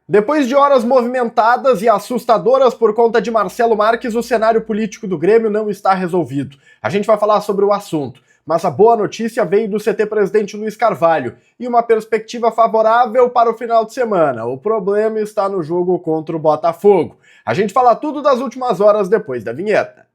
Depois de horas movimentadas e assustadoras por conta de Marcelo Marques, o cenário político do Grêmio não está resolvido. A gente vai falar sobre o assunto, mas a boa notícia veio do CT presidente Luiz Carvalho e uma perspectiva favorável para o final de semana. O problema está no jogo contra o Botafogo. A gente fala tudo das últimas horas depois da vinheta.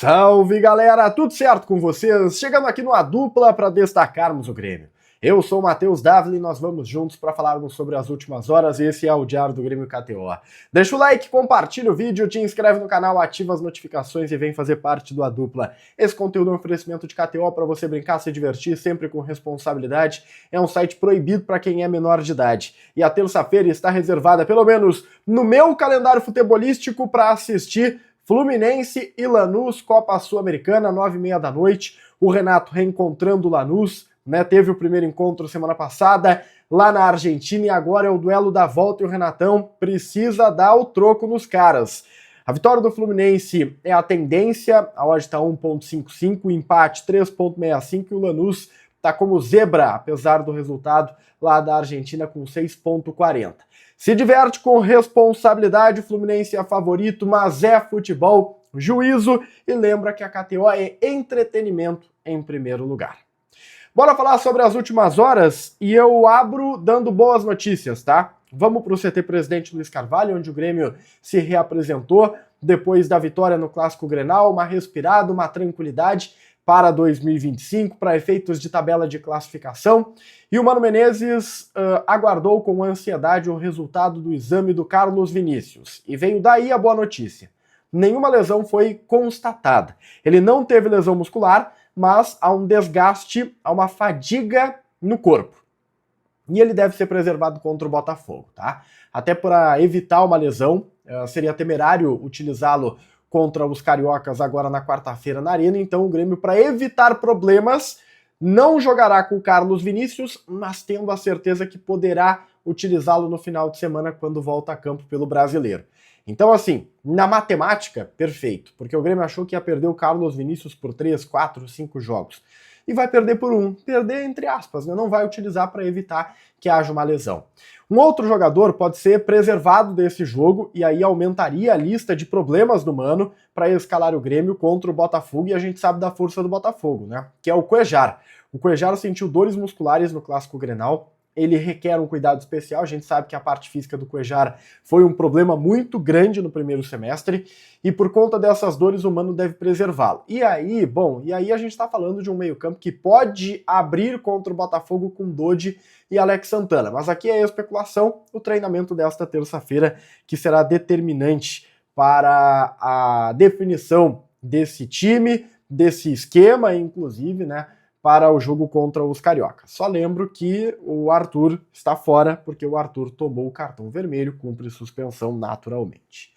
Salve galera, tudo certo com vocês? Chegando aqui no A Dupla para destacarmos o Grêmio. Eu sou o Matheus Dávila e nós vamos juntos para falarmos sobre as últimas horas. Esse é o Diário do Grêmio KTO. Deixa o like, compartilha o vídeo, te inscreve no canal, ativa as notificações e vem fazer parte do A Dupla. Esse conteúdo é um oferecimento de KTO para você brincar, se divertir, sempre com responsabilidade. É um site proibido para quem é menor de idade. E a terça-feira está reservada, pelo menos no meu calendário futebolístico, para assistir Fluminense e Lanús, Copa Sul-Americana, 9h30 da noite. O Renato reencontrando o Lanús, né? Teve o primeiro encontro semana passada lá na Argentina e agora é o duelo da volta e o Renatão precisa dar o troco nos caras. A vitória do Fluminense é a tendência, a odd está 1.55, o empate 3.65 e o Lanús está como zebra, apesar do resultado lá da Argentina com 6.40. Se diverte com responsabilidade, o Fluminense é favorito, mas é futebol, juízo, e lembra que a KTO é entretenimento em primeiro lugar. Bora falar sobre as últimas horas e eu abro dando boas notícias, tá? Vamos para o CT presidente Luiz Carvalho, onde o Grêmio se reapresentou depois da vitória no Clássico Grenal, uma respirada, uma tranquilidade para 2025, para efeitos de tabela de classificação. E o Mano Menezes aguardou com ansiedade o resultado do exame do Carlos Vinícius. E veio daí a boa notícia. Nenhuma lesão foi constatada. Ele não teve lesão muscular, mas há um desgaste, há uma fadiga no corpo. E ele deve ser preservado contra o Botafogo, tá? Até para evitar uma lesão, seria temerário utilizá-lo contra os cariocas agora na quarta-feira na Arena, então o Grêmio, para evitar problemas, não jogará com o Carlos Vinícius, mas tendo a certeza que poderá utilizá-lo no final de semana quando volta a campo pelo Brasileiro. Então assim, na matemática, perfeito, porque o Grêmio achou que ia perder o Carlos Vinícius por 3, 4, 5 jogos. E vai perder por um. Perder entre aspas, né? Não vai utilizar para evitar que haja uma lesão. Um outro jogador pode ser preservado desse jogo e aí aumentaria a lista de problemas do Mano para escalar o Grêmio contra o Botafogo, e a gente sabe da força do Botafogo, né? Que é o Cuéllar. O Cuéllar sentiu dores musculares no Clássico Grenal. Ele requer um cuidado especial, a gente sabe que a parte física do Cuéllar foi um problema muito grande no primeiro semestre, e por conta dessas dores o Mano deve preservá-lo. E aí a gente está falando de um meio-campo que pode abrir contra o Botafogo com Dodi e Alex Santana, mas aqui é especulação, o treinamento desta terça-feira que será determinante para a definição desse time, desse esquema, inclusive, né, para o jogo contra os cariocas. Só lembro que o Arthur está fora, porque o Arthur tomou o cartão vermelho, cumpre suspensão naturalmente.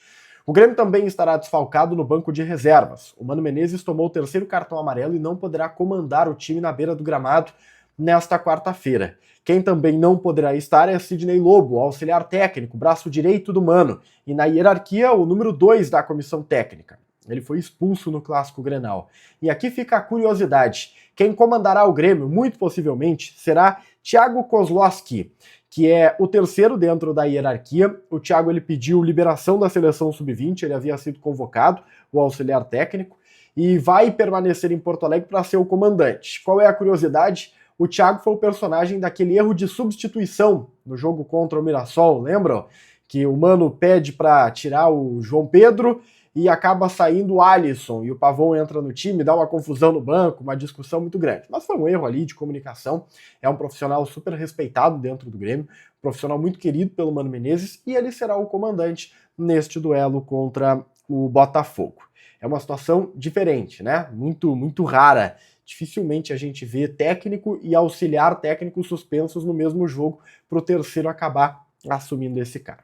O Grêmio também estará desfalcado no banco de reservas. O Mano Menezes tomou o terceiro cartão amarelo e não poderá comandar o time na beira do gramado nesta quarta-feira. Quem também não poderá estar é Sidney Lobo, auxiliar técnico, braço direito do Mano, e na hierarquia o número 2 da comissão técnica. Ele foi expulso no Clássico Grenal. E aqui fica a curiosidade. Quem comandará o Grêmio, muito possivelmente, será Thiago Kozlowski, que é o terceiro dentro da hierarquia. O Thiago ele pediu liberação da seleção sub-20, ele havia sido convocado, o auxiliar técnico, e vai permanecer em Porto Alegre para ser o comandante. Qual é a curiosidade? O Thiago foi o personagem daquele erro de substituição no jogo contra o Mirassol, lembram? Que o Mano pede para tirar o João Pedro e acaba saindo o Alisson, e o Pavon entra no time, dá uma confusão no banco, uma discussão muito grande. Mas foi um erro ali de comunicação, é um profissional super respeitado dentro do Grêmio, profissional muito querido pelo Mano Menezes, e ele será o comandante neste duelo contra o Botafogo. É uma situação diferente, né? Muito rara. Dificilmente a gente vê técnico e auxiliar técnico suspensos no mesmo jogo para o terceiro acabar assumindo esse cargo.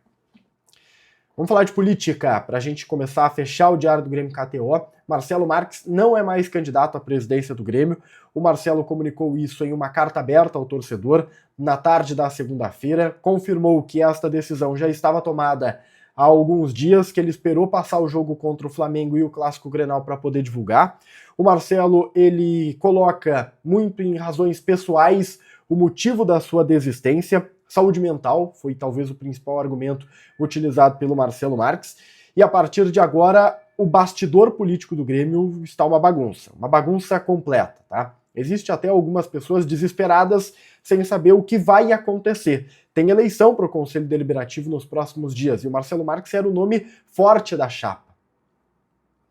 Vamos falar de política, para a gente começar a fechar o Diário do Grêmio KTO. Marcelo Marques não é mais candidato à presidência do Grêmio. O Marcelo comunicou isso em uma carta aberta ao torcedor na tarde da segunda-feira. Confirmou que esta decisão já estava tomada há alguns dias que ele esperou passar o jogo contra o Flamengo e o Clássico Grenal para poder divulgar. O Marcelo, ele coloca muito em razões pessoais o motivo da sua desistência. Saúde mental foi talvez o principal argumento utilizado pelo Marcelo Marques. E a partir de agora, o bastidor político do Grêmio está uma bagunça completa, tá? Existe até algumas pessoas desesperadas sem saber o que vai acontecer. Tem eleição para o Conselho Deliberativo nos próximos dias e o Marcelo Marques era o nome forte da chapa.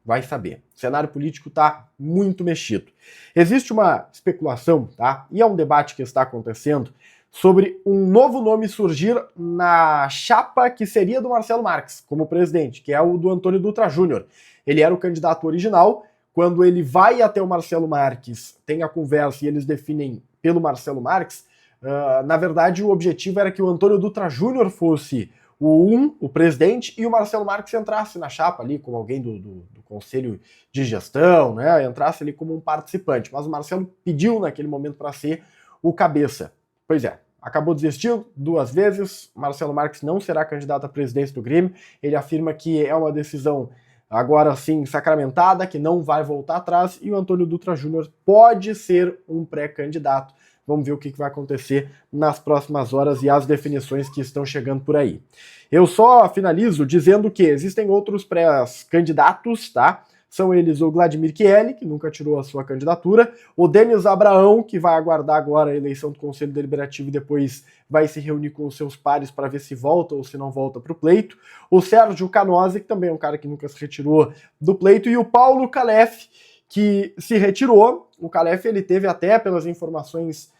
Vai saber. O cenário político está muito mexido. Existe uma especulação, tá? E é um debate que está acontecendo sobre um novo nome surgir na chapa que seria do Marcelo Marques como presidente, que é o do Antônio Dutra Júnior. Ele era o candidato original. Quando ele vai até o Marcelo Marques, tem a conversa e eles definem pelo Marcelo Marques, na verdade o objetivo era que o Antônio Dutra Júnior fosse o presidente, e o Marcelo Marques entrasse na chapa ali como alguém do conselho de gestão, né? Entrasse ali como um participante. Mas o Marcelo pediu naquele momento para ser o cabeça. Pois é, acabou desistindo 2 vezes. Marcelo Marques não será candidato à presidência do Grêmio. Ele afirma que é uma decisão agora sim sacramentada, que não vai voltar atrás, e o Antônio Dutra Júnior pode ser um pré-candidato. Vamos ver o que vai acontecer nas próximas horas e as definições que estão chegando por aí. Eu só finalizo dizendo que existem outros pré-candidatos, tá? São eles o Vladimir Chieli, que nunca tirou a sua candidatura, o Denis Abraão, que vai aguardar agora a eleição do Conselho Deliberativo e depois vai se reunir com os seus pares para ver se volta ou se não volta para o pleito, o Sérgio Canosa, que também é um cara que nunca se retirou do pleito, e o Paulo Calef, que se retirou. O Calef, ele teve até, pelas informações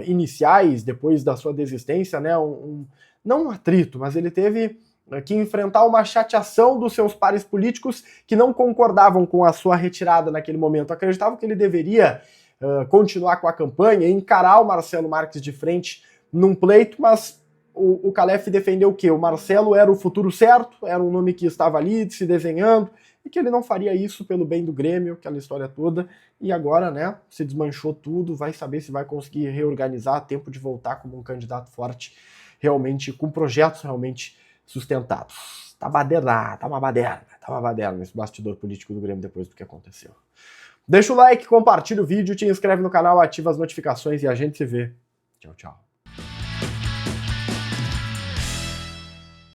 iniciais, depois da sua desistência, né, não um atrito, mas ele teve que enfrentar uma chateação dos seus pares políticos que não concordavam com a sua retirada naquele momento. Acreditavam que ele deveria continuar com a campanha, encarar o Marcelo Marques de frente num pleito, mas o Calef defendeu o quê? O Marcelo era o futuro certo, era um nome que estava ali se desenhando, e que ele não faria isso pelo bem do Grêmio, aquela história toda, e agora, né, se desmanchou tudo, vai saber se vai conseguir reorganizar a tempo de voltar como um candidato forte, realmente, com projetos realmente sustentados. Tá uma baderna nesse bastidor político do Grêmio depois do que aconteceu. Deixa o like, compartilha o vídeo, te inscreve no canal, ativa as notificações e a gente se vê. Tchau, tchau.